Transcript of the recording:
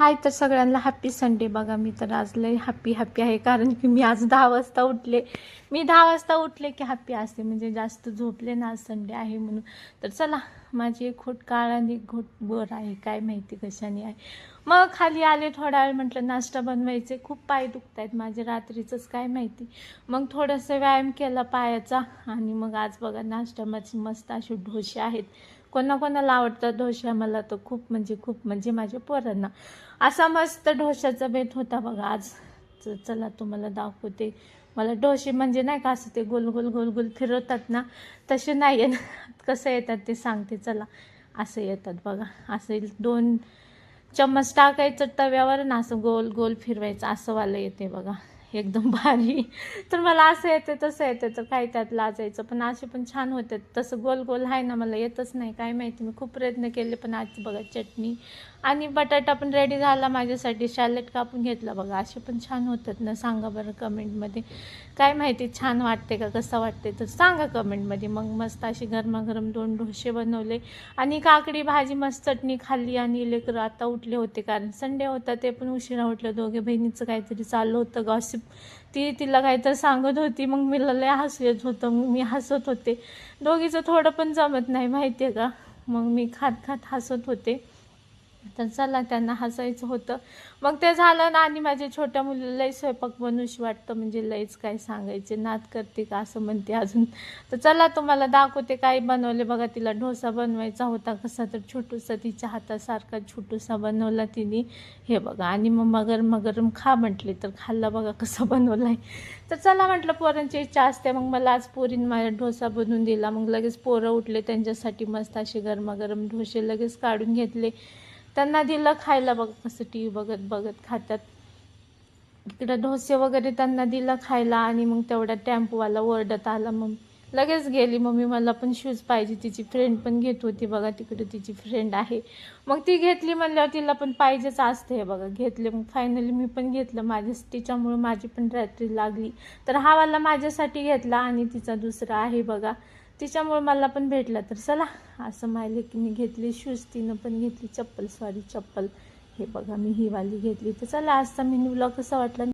हाय तर सगळ्यांना happy Sunday. बघा मी तर आज लय हॅपी आहे, कारण की मी आज 10 वाजता उठले. मी 10 वाजता उठले की हॅपी असते, म्हणजे जास्त झोपले ना, आज संडे आहे म्हणून. तर चला, माझी एक घोट काळ आणि एक घोट बर आहे, काय माहिती कशाने आहे. मग खाली आले, थोडा वेळ म्हटलं नाश्ता बनवायचे. खूप पाय दुखत आहेत माझे, रात्रीचंच काय माहिती. मग थोडंसं व्यायाम केला पायाचा, आणि मग आज बघा नाश्त्यामध्ये मस्त असे डोसे आहेत. कोणाकोणाला आवडतात डोसे, मला तर खूप म्हणजे माझ्या पोरांना. असा मस्त डोशाचा बेत होता बघा आज. चला तुम्हाला दाखवते. मला डोसे म्हणजे नाही का असं ते गोल गोल गोल गोल फिरवतात ना, तसे नाही येत. कसं येतात ते सांगते चला. असं येतात बघा. असं 2 चम्मच टाकायचं तव्यावर ना, असं गोल गोल फिरवायचं, असं वालं येते बघा, एकदम भारी. तर मला असं येते तसं येते, तर काय त्यात लाजायचं. पण असे पण छान होते. तसं गोल गोल आहे ना, मला येतच नाही, काय माहिती. मी खूप प्रयत्न केले, पण आज बघा चटणी आणि बटाटा पण रेडी झाला माझ्यासाठी. सॅलड कापून घेतला बघा. असे पण छान होतात ना, सांगा बरं कमेंटमध्ये. काय माहिती छान वाटते का कसं वाटते, तर सांगा कमेंटमध्ये. मग मस्त अशी गरमागरम 2 डोसे बनवले आणि काकडी भाजी, मस्त चटणी खाल्ली. आणि लेकरं आता उठले होते, कारण संडे होता, ते पण उशिरा उठले. दोघे बहिणीचं काहीतरी चाललं होतं गॉसिप. तिला काहीतरी सांगत होती, मग मी लय हसू येत होतं, मग मी हसत होते. दोघीचं थोडं पण जमत नाही माहिती आहे का. मग मी खात हसत होते. तर चला, त्यांना हसायचं होतं. मग ते झालं ना, आणि माझ्या छोट्या मुलीला लई स्वयंपाक बनवूशी वाटतं, म्हणजे लईच काय सांगायचे, नाद करते का असं म्हणते अजून. तर चला तुम्हाला दाखवते काय बनवले बघा. तिला डोसा बनवायचा होता, कसा तर छोटूसा, तिच्या हातासारखा छोटूसा बनवला तिने. हे बघा. आणि मग गरम खा म्हटले, तर खाल्ला बघा कसा बनवला आहे. तर चला म्हटलं, पोरांची इच्छा असते. मग मला आज पोरीने माझ्या डोसा बनवून दिला. मग लगेच पोरं उठले, त्यांच्यासाठी मस्त असे गरमागरम डोसे लगेच काढून घेतले, त्यांना दिलं खायला. बघ कसं टी व्ही बघत खातात. इकडं डोसे वगैरे त्यांना दिलं खायला. आणि मग तेवढा टेम्पोवाला ओरडत आला, मग लगेच गेली मम्मी, मला पण शूज पाहिजे. तिची फ्रेंड पण घेत होती बघा, तिकडे तिची फ्रेंड आहे. मग ती घेतली म्हणल्यावर तिला पण पाहिजेच असते. हे बघा, घेतले. मग फायनली मी पण घेतलं माझ्याच, तिच्यामुळे माझी पण रात्री लागली. तर हा वाला माझ्यासाठी घेतला, आणि तिचा दुसरा आहे बघा, तिच्यामुळे मला पण भेटला. तर चला, असं माहिले की मी घेतली शूज, तिनं पण घेतली चप्पल. हे बघा, मी ही वाली घेतली. तर चला, आजचा मिनी व्लॉग कसा वाटला